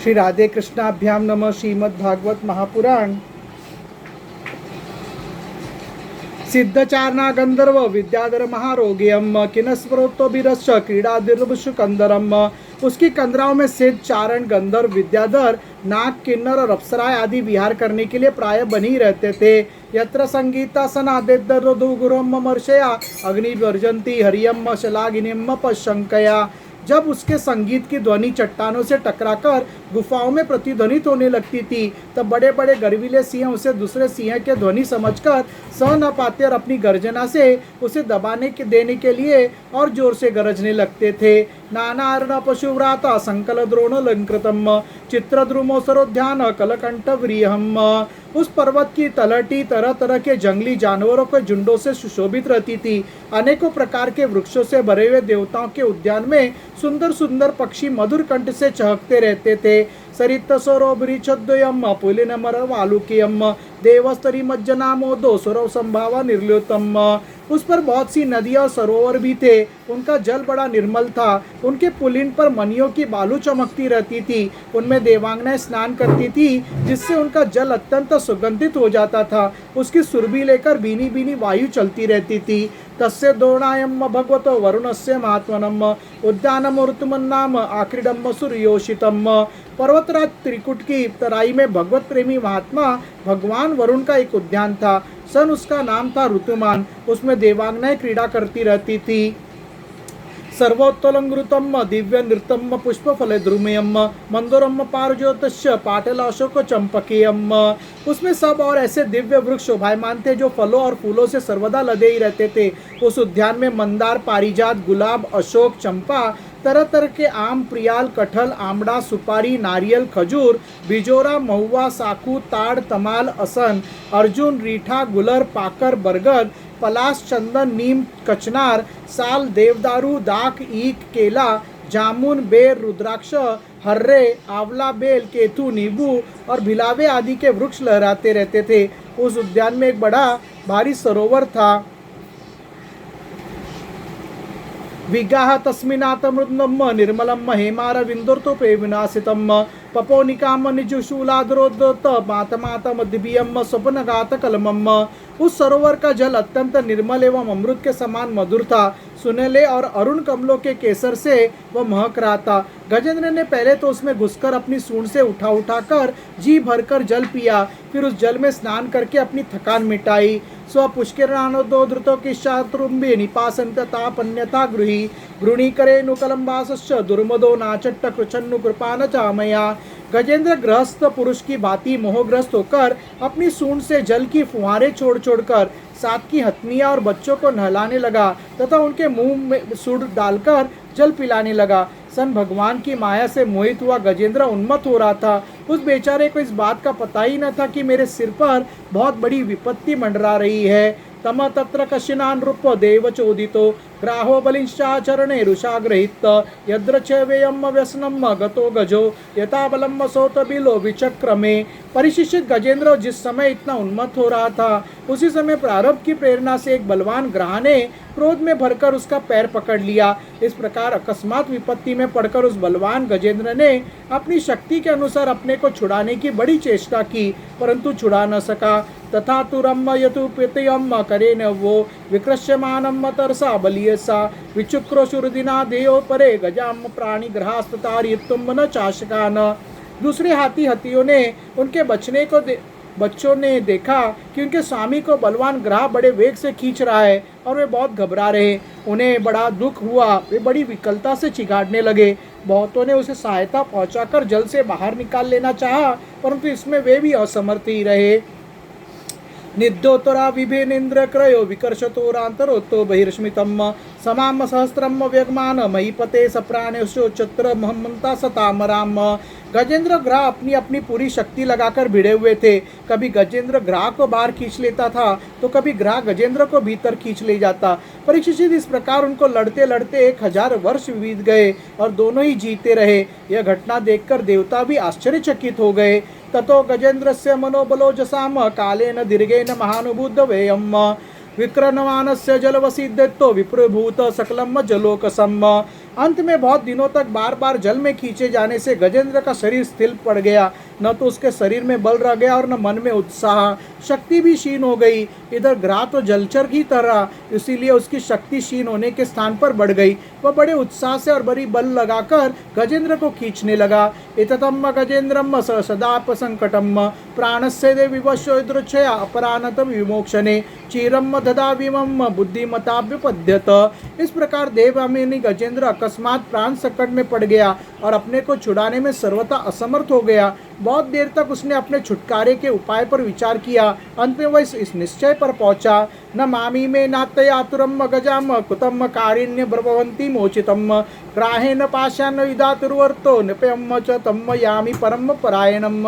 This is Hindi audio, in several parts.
श्री राधे कृष्णाभ्याम नमः। श्रीमद्भागवत महापुराण। सिद्धचारणा गंधर्व विद्याधर महारोग्यम किनस्वरोत्तो बिरश्च क्रीडादिर्भुषुकंदरम। उसकी कंदराओं में सिद्ध, चारण, गंधर्व, विद्याधर, नाग, किन्नर और अप्सराएं आदि विहार करने के लिए प्राय बनी रहते थे। यत्र संगीता सनादेद्दरुदुगुरम मर्षया अग्निवर्जंती हरियम शलागिनीम पशंकया। जब उसके संगीत की ध्वनि चट्टानों से टकराकर गुफाओं में प्रतिध्वनित होने लगती थी, तब बड़े बड़े गर्वीले सिंह उसे दूसरे सिंह के ध्वनि समझकर सह न पाते और अपनी गर्जना से उसे देने के लिए और जोर से गरजने लगते थे। नाना अर्ण पशुव्राता संकल द्रोण लंकृतम चित्रद्रुमो सरोध्यान कलकंठ व्रीहम। उस पर्वत की तलहटी तरह तरह के जंगली जानवरों के झुंडों से सुशोभित रहती थी। अनेकों प्रकार के वृक्षों से भरे हुए देवताओं के उद्यान में सुंदर सुंदर पक्षी मधुर कंठ से चहकते रहते थे। सरित सरोबरीछद्वयम पुलिनमरवालुकियम देवस्तरी मज्जनामो दो सौरव संभावा निर्ल्योतम। उस पर बहुत सी नदियां और सरोवर भी थे। उनका जल बड़ा निर्मल था। उनके पुलिन पर मनियों की बालू चमकती रहती थी। उनमें देवांगनाएं स्नान करती थी, जिससे उनका जल अत्यंत सुगंधित हो जाता था। उसकी सुरभि लेकर भीनी भीनी वायु चलती रहती थी। तस्य दोणायम भगवतो वरुणस्य महात्मनम उद्यानम ऋतुमन्नाम आक्रीडम सूर्योषितम। पर्वतराज त्रिकुट की तराई में भगवत प्रेमी महात्मा भगवान वरुण का एक उद्यान था। सन उसका नाम था ऋतुमान। उसमें देवांगनाएं क्रीड़ा करती रहती थी। सर्वोत्तलंगृतम दिव्य नृतम पुष्प फले द्रुमयम मंदोरम पारज्योतस्य पाटल अशोक चंपकीयम। उसमें सब और ऐसे दिव्य वृक्ष शोभायमान थे जो फलों और फूलों से सर्वदा लदे ही रहते थे। उस उद्यान में मंदार, पारिजात, गुलाब, अशोक, चंपा, तरह तरह के आम, प्रियाल, कटहल, आमड़ा, सुपारी, नारियल, खजूर, बिजोरा, महुआ, साखू, ताड़, तमाल, असन, अर्जुन, रीठा, गुलर, पाकर, बरगद, पलास, चंदन, नीम, कचनार, साल, देवदारू, दाक, ईख, केला, जामुन, बेर, रुद्राक्ष, हर्रे, आंवला, बेल, केतु, नींबू और भिलावे आदि के वृक्ष लहराते रहते थे। उस उद्यान में एक बड़ा भारी सरोवर था। विगाह तस्मिनात मृदम निर्मलम हेमार विंदुर्तोपे विनाशितम पपोनिकाम निजुशूलाद्रोदत मात मात मध्यम स्वप्नगात कलमम। उस सरोवर का जल अत्यंत निर्मल एवं अमृत के समान मधुर था। सुनहले और अरुण कमलों के केसर से वह महक रहा था। गजेंद्र ने पहले तो उसमें घुसकर अपनी सूंड से उठाकर जी भरकर जल पिया। फिर उस जल में स्नान करके अपनी थकान मिटाई। स्व पुष्किरणानो धृतो की शात्रुंबी निपासनता पन्यता गृही गृणी करे नुकलम्बासश्च दुर्मदो नाचट्ट कृचन्नु कृपान चामया। गजेंद्र गृहस्थ पुरुष की भांति मोहग्रस्त होकर अपनी सूंड से जल की फुहारें छोड़कर साथ की हथनियां और बच्चों को नहलाने लगा तथा उनके मुंह में सूंड डालकर जल पिलाने लगा। सन भगवान की माया से मोहित हुआ गजेंद्र उन्मत्त हो रहा था। उस बेचारे को इस बात का पता ही न था कि मेरे सिर पर बहुत बड़ी विपत्ति मंडरा रही है। तम तत्र कशिनान रूप देव चोदितो ग्राहो बलिंश्चाचरणे रुषाग्रहित यद्र चेवेयम व्यसनम गतो गजो यथा बलम सोत बिलो विचक्रमे। परिशिष्ट गजेंद्र जिस समय इतना उन्मत्त हो रहा था, उसी समय प्रारब्ध की प्रेरणा से एक बलवान ग्राह ने क्रोध में भरकर उसका पैर पकड़ लिया। इस प्रकार अकस्मात विपत्ति में पड़कर उस बलवान गजेंद्र ने अपनी शक्ति के अनुसार अपने को छुड़ाने की बड़ी चेष्टा की, परंतु छुड़ा न सका। तथा तुरम यतु प्रत्ययम करे न वो विकृष्यमानम तरसा बलियसा विचुक्रो शुरदिना देयो परे गजाम प्राणी ग्रहास्ततारितुम न चाशका न। दूसरे हाथियों ने उनके बच्चों ने देखा कि उनके स्वामी को बलवान ग्राह बड़े वेग से खींच रहा है और वे बहुत घबरा रहे। उन्हें बड़ा दुख हुआ। वे बड़ी विकलता से चिघाड़ने लगे। बहुतों ने उसे सहायता पहुंचाकर जल से बाहर निकाल लेना चाहा, परंतु इसमें वे भी असमर्थ ही रहे। निद्योतरा विभेनेन्द्र क्रयो विकर्षतोरांतरोत्तो बहिर्स्मितम समाम सहस्त्रम व्यगमान महीपते सप्राणेशो चत्र महमंता सतामराम। गजेंद्र ग्राह अपनी अपनी पूरी शक्ति लगाकर भिड़े हुए थे। कभी गजेंद्र ग्राह को बाहर खींच लेता था तो कभी ग्राह गजेंद्र को भीतर खींच ले जाता। परीक्षित इस प्रकार उनको लड़ते लड़ते 1000 वर्ष बीत गए और दोनों ही जीते रहे। यह घटना देखकर देवता भी आश्चर्यचकित हो गए। ततो गजेंद्रस्य मनोबलोजसाम कालेन दीर्घेन महानुभूतवेयम् विक्रनमानस्य जलवसीदत्तो विप्रभूत सकलम जलोकसम। अंत में बहुत दिनों तक बार बार जल में खींचे जाने से गजेंद्र का शरीर स्थिर पड़ गया। न तो उसके शरीर में बल रह गया और न मन में उत्साह, शक्ति भी क्षीण हो गई। इधर ग्राह तो जलचर की तरह, इसीलिए उसकी शक्ति क्षीण होने के स्थान पर बढ़ गई। वह बड़े उत्साह से और बड़ी बल लगाकर गजेंद्र को खींचने लगा। इततम गजेंद्रम सदाप संकटम प्राणस्य दे विवशोदृच्छया अपरानतम विमोक्षणे चीरम ददाविमम बुद्धिमताभ्युपद्यत। इस प्रकार देवअभिमानी गजेंद्र अकस्मात प्राण संकट में पड़ गया और अपने को छुड़ाने में सर्वथा असमर्थ हो गया। बहुत देर तक उसने अपने छुटकारे के उपाय पर विचार किया। अंत में वह इस निश्चय पर पहुंचा, न मामी में नातयातुरम गजाम कुतम कारिण्य ब्रभवंती मोचितम ग्राहेण पाशान विधातुर्वर्तो नृपयम च तम यामी परम परायणम।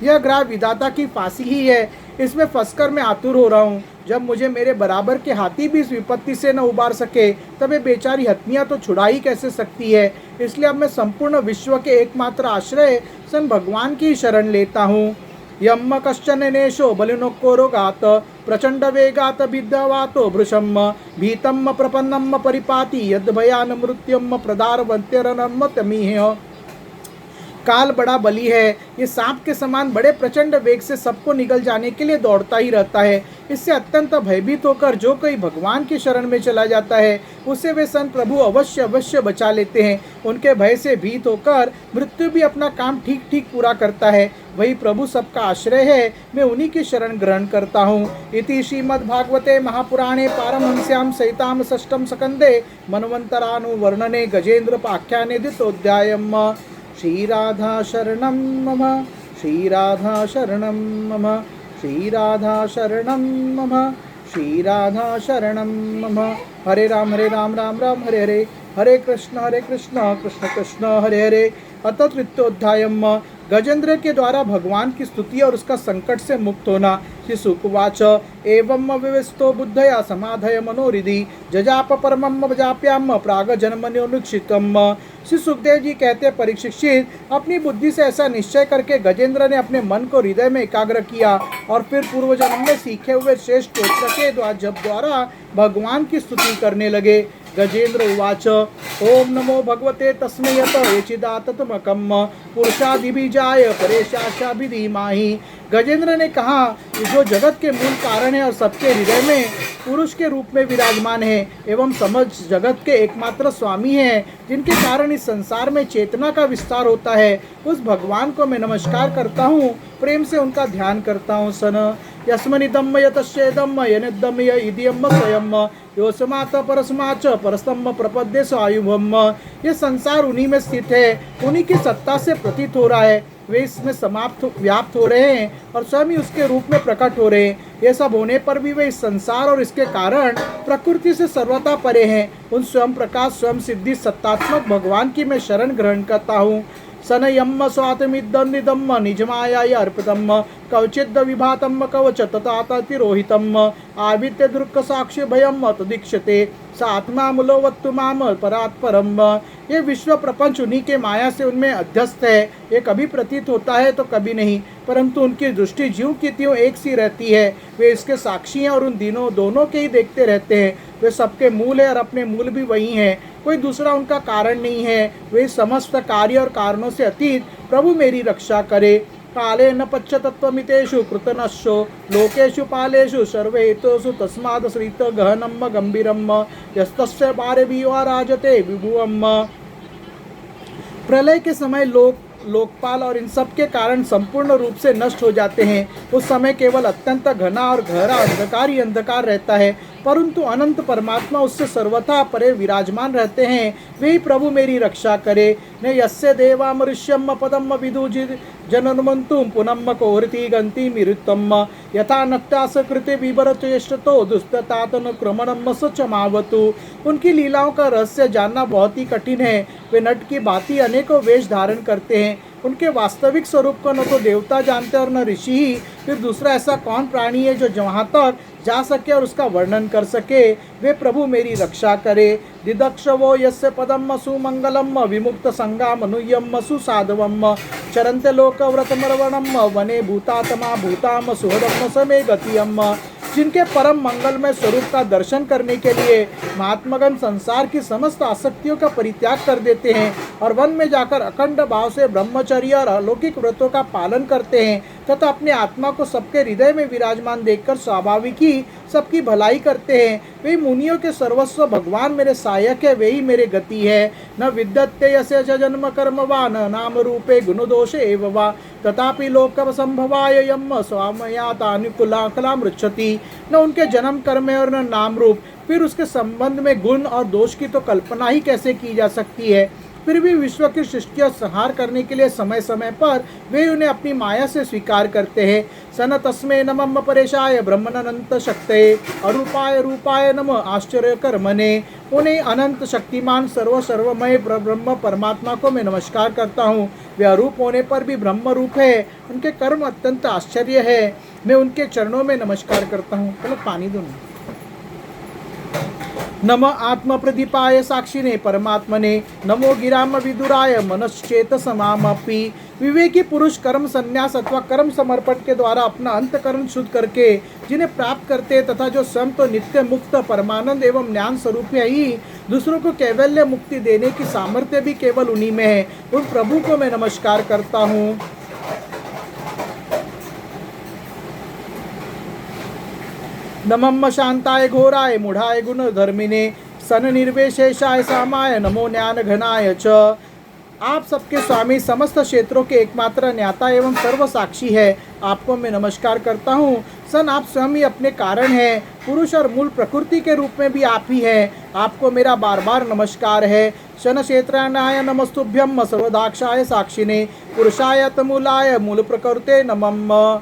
यह ग्राह विधाता की फांसी ही है, इसमें फंसकर मैं आतुर हो रहा हूँ। जब मुझे मेरे बराबर के हाथी भी इस विपत्ति से न उबार सके, तब ये बेचारी हत्नियाँ तो छुड़ा ही कैसे सकती है। इसलिए अब मैं संपूर्ण विश्व के एकमात्र आश्रय सन भगवान की शरण लेता हूँ। यम कश्चन नेशो बलिनोको रोगात प्रचंड वेगात विद्यवातो भृशम भीतम प्रपन्नम परिपाति यद भयान मृत्युम प्रदारवंत्यरनम तमीह। काल बड़ा बली है, ये सांप के समान बड़े प्रचंड वेग से सबको निगल जाने के लिए दौड़ता ही रहता है। इससे अत्यंत भयभीत होकर जो कोई भगवान की शरण में चला जाता है, उसे वे संत प्रभु अवश्य अवश्य बचा लेते हैं। उनके भय से भीत होकर मृत्यु भी अपना काम ठीक ठीक पूरा करता है। वही प्रभु सबका आश्रय है, मैं उन्हीं की शरण ग्रहण करता हूँ। इति श्रीमद्भागवते महापुराणे पारमहंस्यां सहितां षष्ठम स्कंदे मन्वन्तरानुवर्णने गजेंद्र पाख्याने द्वितीयोऽध्यायम्। श्रीराधा शरणं मम, श्रीराधा शरणं मम, श्रीराधा शरणं मम, श्रीराधा शरणं मम। हरे राम राम राम हरे हरे, हरे कृष्ण कृष्ण कृष्ण हरे हरे। अत तृतीयोऽध्यायम्। गजेंद्र के द्वारा भगवान की स्तुति और उसका संकट से मुक्त होना। श्री सुकुवाच एवं विविस्तो बुद्धया समाधय मनोरिधि जजाप परमम जाप्याम प्राग जन्मन्योनुक्षितम। श्री सुखदेव जी कहते, परीक्षित, अपनी बुद्धि से ऐसा निश्चय करके गजेंद्र ने अपने मन को हृदय में एकाग्र किया और फिर पूर्व जन्म में सीखे हुए श्रेष्ठ स्तोत्र के द्वारा भगवान की स्तुति करने लगे। गजेंद्र उवाच ओम नमो भगवते तस्मै यत एचिदाततमकम् पुरुषादिबीजाय परेशाशाभिधीमाहि। गजेंद्र ने कहा कि जो जगत के मूल कारण है और सबके हृदय में पुरुष के रूप में विराजमान है एवं समझ जगत के एकमात्र स्वामी हैं, जिनके कारण इस संसार में चेतना का विस्तार होता है, उस भगवान को मैं नमस्कार करता हूँ, प्रेम से उनका ध्यान करता हूँ। सन यस्मनिदम यतश्चेदम यनिदम यदियम स्वयं योसमात परस्माच परस्तम प्रपद्य आयुभम। ये संसार उन्हीं में स्थित है, उन्हीं की सत्ता से प्रतीत हो रहा है। वे इसमें व्याप्त हो रहे हैं और स्वयं ही उसके रूप में प्रकट हो रहे हैं। ये सब होने पर भी वे इस संसार और इसके कारण प्रकृति से सर्वथा परे हैं। उन स्वयं प्रकाश स्वयं सिद्धि सत्तात्मक भगवान की मैं शरण ग्रहण करता हूँ। सनयम स्वातमिदम निजमाया अर्पितम कवचिद विभातम कवच तथातिरोहितम आवित्य दृक् साक्षी भयम तदीक्षते सात्मा मूलोवत्तु माम परात्परम। ये विश्व प्रपंच उन्हीं के माया से उनमें अध्यस्त है। ये कभी प्रतीत होता है तो कभी नहीं, परंतु उनकी दृष्टि ज्यों की त्यों एक सी रहती है। वे इसके साक्षी हैं और उन दोनों के ही देखते रहते हैं। वे सबके मूल है और अपने मूल भी वही हैं, कोई दूसरा उनका कारण नहीं है। वे समस्त कार्य और कारणों से अतीत प्रभु मेरी रक्षा करे। काले न पश्यतत्वमितेषु कृतनश्यो लोकेषु पालेषु सर्वेतोषु तस्माद् श्रीत गहनम गंभीरम यस्तस्य पारवीवा राजते विभुवम। प्रलय के समय लोकपाल और इन सब के कारण संपूर्ण रूप से नष्ट हो जाते हैं। उस समय केवल अत्यंत घना और गहरा अंधकार ही अंधकार रहता है, परंतु अनंत परमात्मा उससे सर्वथा परे विराजमान रहते हैं। वे ही प्रभु मेरी रक्षा करे। ने यस्य देवा मनुष्यम पदम विदुजि जननुमंतुम पुनम कोहृति गंति मिरुतम यथा नक्तास कृते विवरचेष्टतो दुस्ततातन क्रमणम सचमावतु। उनकी लीलाओं का रहस्य जानना बहुत ही कठिन है। वे नट की भांति अनेकों वेश धारण करते हैं। उनके वास्तविक स्वरूप को न तो देवता जानते और न ऋषि ही, फिर दूसरा ऐसा कौन प्राणी है जो वहाँ तक जा सके और उसका वर्णन कर सके। वे प्रभु मेरी रक्षा करे। दिदक्षवो यस्य पदम सुमंगलम विमुक्त संगा मनुयम सुसाधवम चरंते लोक व्रतमर्वणम वने भूतात्मा भूताम सुहदम समे गतियम। जिनके परम मंगलमय स्वरूप का दर्शन करने के लिए महात्मागण संसार की समस्त आसक्तियों का परित्याग कर देते हैं और वन में जाकर अखंड भाव से ब्रह्मचर्य और अलौकिक व्रतों का पालन करते हैं तथा अपने आत्मा को सबके हृदय में विराजमान देखकर स्वाभाविक ही सबकी भलाई करते हैं। वे मुनियों के सर्वस्व भगवान मेरे सहायक है, वे ही मेरे गति है। न विद्यते यस्य च जन्म कर्म वा न नाम रूपे गुण दोषे एव वा तथापि लोक संभवाय यम स्वामयातानुकूला कला मृच्छति। न उनके जन्म कर्म और न नाम रूप, फिर उसके संबंध में गुण और दोष की तो कल्पना ही कैसे की जा सकती है। फिर भी विश्व की सृष्टि और संहार करने के लिए समय समय पर वे उन्हें अपनी माया से स्वीकार करते हैं। सन तस्मै नमः परेशाय ब्रह्मनंत शक्तये अरूपाय रूपाय नमः आश्चर्य कर्मणे। उन्हें अनंत शक्तिमान सर्वमय ब्रह्म परमात्मा को मैं नमस्कार करता हूँ। वे अरूप होने पर भी ब्रह्म रूप है, उनके कर्म अत्यंत आश्चर्य है। मैं उनके चरणों में नमस्कार करता हूँ। चलो पानी दो। नम आत्म प्रदीपाय साक्षिणे परमात्मने नमो गिराम विदुराय मनश्चेत समामपि। विवेकी पुरुष कर्म संन्यास अथवा कर्म समर्पण के द्वारा अपना अंतकरण शुद्ध करके जिन्हें प्राप्त करते तथा जो स्वयं तो नित्य मुक्त परमानंद एवं ज्ञान स्वरूप है ही दूसरों को कैवल्य मुक्ति देने की सामर्थ्य भी केवल उन्हीं में है, उन प्रभु को मैं नमस्कार करता हूँ। नमः शांताय घोराय मूढ़ाय गुण धर्मिने सन निर्विशेषाय सामाय नमो ज्ञान घनाय च। आप सबके स्वामी समस्त क्षेत्रों के एकमात्र ज्ञाता एवं सर्व साक्षी है, आपको मैं नमस्कार करता हूँ। सन आप स्वयं ही अपने कारण हैं, पुरुष और मूल प्रकृति के रूप में भी आप ही हैं, आपको मेरा बार बार नमस्कार है। शन क्षेत्राणाय नमस्तुभ्यम सर्वदाक्षाय साक्षिणे पुरुषाय तमूलाय मूल प्रकृते नमः।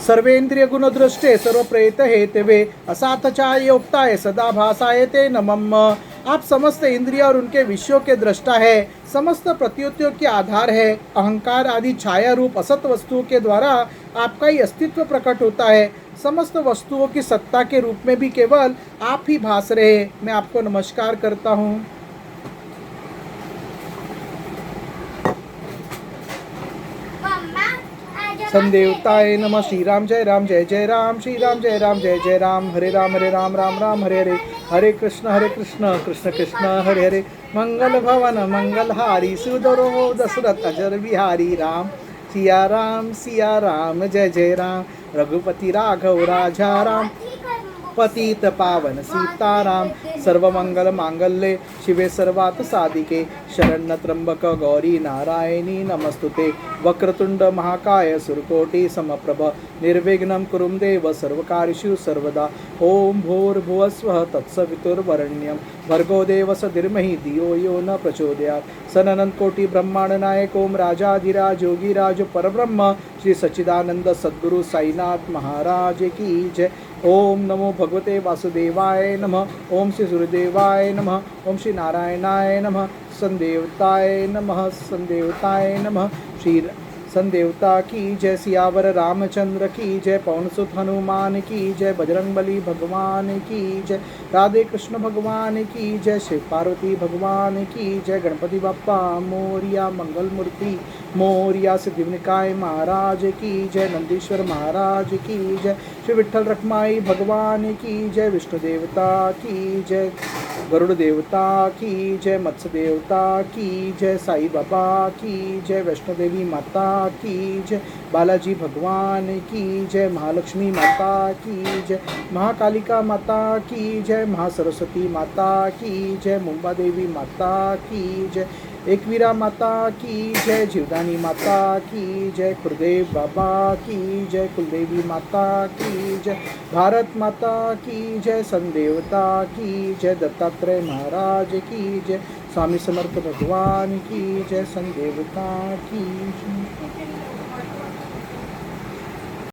सर्वेन्द्रिय गुण दृष्टे सर्व प्रेत हेतवे असाथचाय योक्ताय सदा भासाय ते नमः। आप समस्त इंद्रिय और उनके विषयों के दृष्टा है, समस्त प्रत्युत्तियों के आधार है। अहंकार आदि छाया रूप असत वस्तुओं के द्वारा आपका ही अस्तित्व प्रकट होता है। समस्त वस्तुओं की सत्ता के रूप में भी केवल आप ही भास रहे। मैं आपको नमस्कार करता हूँ। संदेवताय नमः। श्री राम जय जय राम, श्री राम जय जय राम। हरे राम राम राम हरे हरे, हरे कृष्ण कृष्ण कृष्ण हरे हरे। मंगल भवन मंगलहारी सुदरो दशरथ अजर बिहारी राम। सिया राम जय जय राम। रघुपति राघव राजा राम, पतित पावन सीताराम। सर्वमंगल मांगल्ये शिवे सर्वार्थ साधिके शरण्य त्र्यंबक गौरी नारायणी नमस्तुते। वक्रतुंड महाकाय सुरकोटि समप्रभ निर्विघ्नं कुरु देव सर्वकार्येषु सर्वदा। ओम भूर्भुवस्वः तत्सवितुर्वरेण्यं भर्गो देवस्य धीमहि धियो यो न प्रचोदयात्। सननंत कोटि ब्रह्मांड नायक ओम राजाधिराज योगीराज परब्रह्म श्री सच्चिदानंद सद्गुरु साईनाथ महाराज की जय। ओम नमो भगवते वासुदेवाय नमः। ओम श्री सूर्यदेवाय नमः। ओम श्री नारायणाय नमः। संदेवताय नमः। संदेवताय नमः। श्री संदेवता की जय। सियावर रामचंद्र की जय। पवन सुत हनुमान की जय। बजरंगबली भगवान की जय। राधे कृष्ण भगवान की जय। शिव पार्वती भगवान की जय। गणपति बप्पा मोरिया, मंगल मूर्ति मोरिया, सिद्धिविनायक महाराज की जय। नंदीश्वर महाराज की जय। श्री विठ्ठल रखमाई भगवान की जय। विष्णु देवता की जय। गरुड़ देवता की जय। मत्स्य देवता की जय। साई बाबा की जय। वैष्णो देवी माता की जय। बालाजी भगवान की जय। महालक्ष्मी माता की जय। महाकालिका माता की जय। महासरस्वती माता की जय। मुंबा देवी माता की जय। एकवीरा माता की जय। जीवदानी माता की जय। गुरुदेव बाबा की जय। कुलदेवी माता की जय। भारत माता की जय। संदेवता की जय। दत्तात्रेय महाराज की जय। स्वामी समर्थ भगवान की जय। संदेवता की जय।